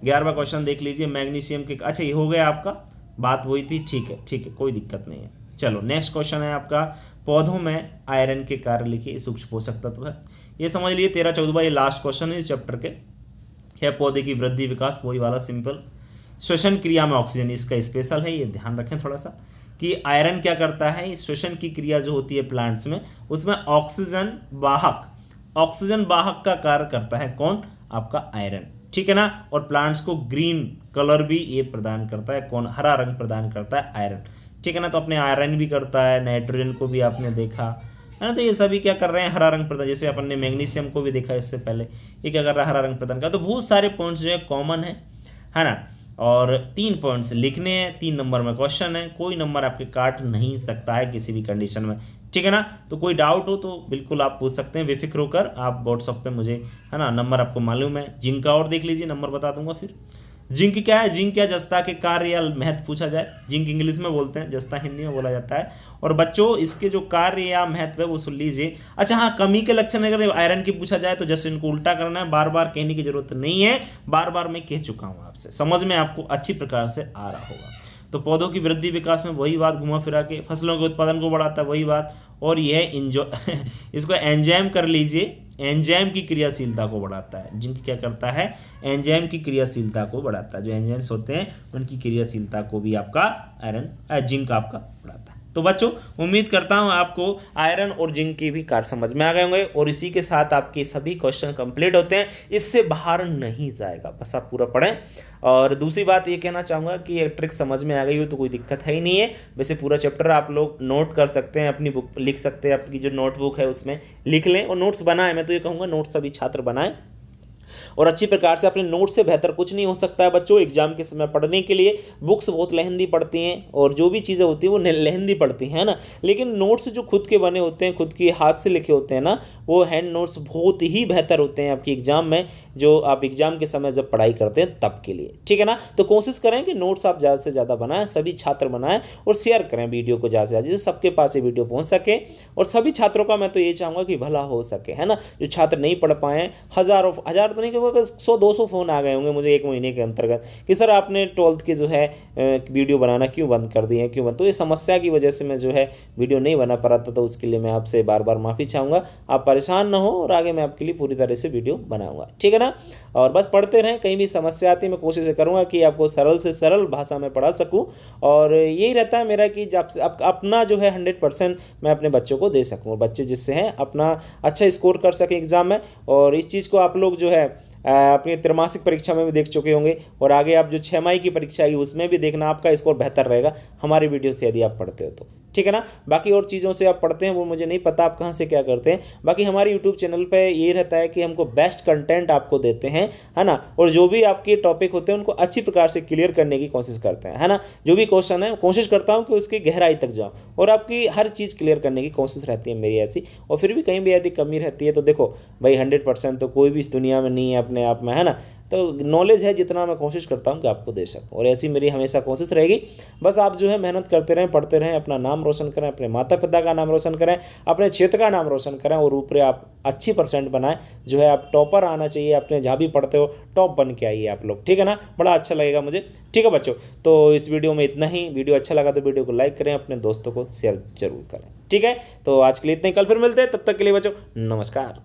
11वां क्वेश्चन देख लीजिए, मैग्नीशियम के। अच्छा ये हो गया आपका, बात वही थी। ठीक है, कोई दिक्कत नहीं है। चलो नेक्स्ट क्वेश्चन है आपका, पौधों में आयरन के कार्य लिखिए। सूक्ष्म पोषक तत्व है, ये समझ लिए। 13-14 ये लास्ट क्वेश्चन है इस चैप्टर के। है पौधे की वृद्धि विकास, वही वाला सिंपल। श्वसन क्रिया में ऑक्सीजन, इसका स्पेशल है, ये ध्यान रखें थोड़ा सा कि आयरन क्या करता है। श्वसन की क्रिया जो होती है प्लांट्स में, उसमें ऑक्सीजन वाहक का कार्य करता है। कौन? आपका आयरन। ठीक है ना। और प्लांट्स को ग्रीन कलर भी ये प्रदान करता है। कौन? हरा रंग प्रदान करता है आयरन। ठीक है ना। तो अपने आयरन भी करता है, नाइट्रोजन को भी आपने देखा है ना। तो ये सभी क्या कर रहे हैं? हरा रंग प्रदान। जैसे अपन ने मैग्नीशियम को भी देखा इससे पहले, ये क्या कर रहा है? हरा रंग प्रदान कर। तो बहुत सारे पॉइंट्स जो है कॉमन है ना। और 3 पॉइंट्स लिखने हैं, 3 नंबर में क्वेश्चन है, कोई नंबर आपके काट नहीं सकता है किसी भी कंडीशन में। ठीक है ना। तो कोई डाउट हो तो बिल्कुल आप पूछ सकते हैं बेफिक्र होकर। आप व्हाट्सअप पे मुझे, है ना, नंबर आपको मालूम है। जिंक का और देख लीजिए, नंबर बता दूंगा फिर। जिंक क्या है? जिंक क्या? जस्ता के कार्य या महत्व पूछा जाए। जिंक इंग्लिश में बोलते हैं, जस्ता हिंदी में बोला जाता है। और बच्चों इसके जो कार्य या महत्व है वो सुन लीजिए। अच्छा हाँ, कमी के लक्षण अगर आयरन की पूछा जाए तो जस्ट इनको उल्टा करना है, बार बार कहने की जरूरत नहीं है। बार बार मैं कह चुका हूँ आपसे, समझ में आपको अच्छी प्रकार से आ रहा होगा। तो पौधों की वृद्धि विकास में वही बात घुमा फिरा के, फसलों के उत्पादन को बढ़ाता है वही बात। और यह इसको एंजाइम कर लीजिए, एंजाइम की क्रियाशीलता को बढ़ाता है। जिंक क्या करता है? एंजाइम की क्रियाशीलता को बढ़ाता है। जो एंजाइम्स होते हैं उनकी क्रियाशीलता को भी आपका जिंक आपका बढ़ाता है। तो बच्चों उम्मीद करता हूँ आपको आयरन और जिंक के भी कार्य समझ में आ गए होंगे। और इसी के साथ आपके सभी क्वेश्चन कंप्लीट होते हैं, इससे बाहर नहीं जाएगा, बस आप पूरा पढ़ें। और दूसरी बात ये कहना चाहूँगा कि ये ट्रिक समझ में आ गई हो तो कोई दिक्कत है ही नहीं है। वैसे पूरा चैप्टर आप लोग नोट कर सकते हैं, अपनी बुक लिख सकते हैं, आपकी जो नोटबुक है उसमें लिख लें और नोट्स बनाएं। मैं तो ये कहूँगा नोट्स सभी छात्र बनाएं और अच्छी प्रकार से। अपने नोट से बेहतर कुछ नहीं हो सकता है बच्चों एग्जाम के समय पढ़ने के लिए। बुक्स बहुत लेहंदी पढ़ती हैं और जो भी चीज़ें होती हैं वो लेहंदी पढ़ती हैं ना, लेकिन नोट्स जो खुद के बने होते हैं, खुद के हाथ से लिखे होते हैं ना, वो हैंड नोट्स बहुत ही बेहतर होते हैं आपकी एग्जाम में, जो आप एग्जाम के समय जब पढ़ाई करते हैं तब के लिए। ठीक है ना। तो कोशिश करें कि नोट्स आप ज़्यादा से ज़्यादा बनाएं, सभी छात्र बनाएं और शेयर करें वीडियो को ज़्यादा से ज़्यादा, जिससे सबके पास ये वीडियो पहुँच सके। और सभी छात्रों का मैं तो ये चाहूँगा कि भला हो सके, है ना। जो छात्र नहीं पढ़ पाए, हज़ार तो नहीं कहूँगा, 100-200 फ़ोन आ गए होंगे मुझे 1 महीने के अंतर्गत कि सर आपने 12th के जो है वीडियो बनाना क्यों बंद कर दिए हैं, क्यों बंद। तो ये समस्या की वजह से मैं जो है वीडियो नहीं बना पा रहा था, तो उसके लिए मैं आपसे बार बार माफ़ी चाहूँगा। आप परेशान ना हो और आगे मैं आपके लिए पूरी तरह से वीडियो बनाऊँगा। ठीक है ना। और बस पढ़ते रहें, कहीं भी समस्या आती है मैं कोशिश करूँगा कि आपको सरल से सरल भाषा में पढ़ा सकूँ। और यही रहता है मेरा कि जब अपना जो है 100% मैं अपने बच्चों को दे सकूँ, और बच्चे जिससे हैं अपना अच्छा स्कोर कर सकें एग्ज़ाम में। और इस चीज़ को आप लोग जो है अपनी त्रैमासिक परीक्षा में भी देख चुके होंगे, और आगे आप जो 6 माही की परीक्षा आई उसमें भी देखना, आपका स्कोर बेहतर रहेगा हमारी वीडियो से यदि आप पढ़ते हो तो। ठीक है ना। बाकी और चीज़ों से आप पढ़ते हैं वो मुझे नहीं पता आप कहाँ से क्या करते हैं। बाकी हमारे यूट्यूब चैनल पे ये रहता है कि हमको बेस्ट कंटेंट आपको देते हैं, है ना। और जो भी आपके टॉपिक होते हैं उनको अच्छी प्रकार से क्लियर करने की कोशिश करते हैं, है ना। जो भी क्वेश्चन है कोशिश करता हूँ कि उसकी गहराई तक जाऊँ और आपकी हर चीज़ क्लियर करने की कोशिश रहती है मेरी ऐसी। और फिर भी कहीं भी यदि कमी रहती है तो देखो भाई 100% तो कोई भी इस दुनिया में नहीं है अपने आप में, है ना। तो नॉलेज है जितना मैं कोशिश करता हूँ कि आपको दे सकूँ, और ऐसी मेरी हमेशा कोशिश रहेगी। बस आप जो है मेहनत करते रहें, पढ़ते रहें, अपना नाम रोशन करें, अपने माता पिता का नाम रोशन करें, अपने क्षेत्र का नाम रोशन करें, और ऊपर आप अच्छी % बनाएं। जो है आप टॉपर आना चाहिए, अपने जहाँ भी पढ़ते हो टॉप बन के आइए आप लोग। ठीक है ना। बड़ा अच्छा लगेगा मुझे। ठीक है बच्चों, तो इस वीडियो में इतना ही। वीडियो अच्छा लगा तो वीडियो को लाइक करें, अपने दोस्तों को शेयर जरूर करें। ठीक है। तो आज के लिए इतना ही, कल फिर मिलते हैं, तब तक के लिए बच्चों नमस्कार।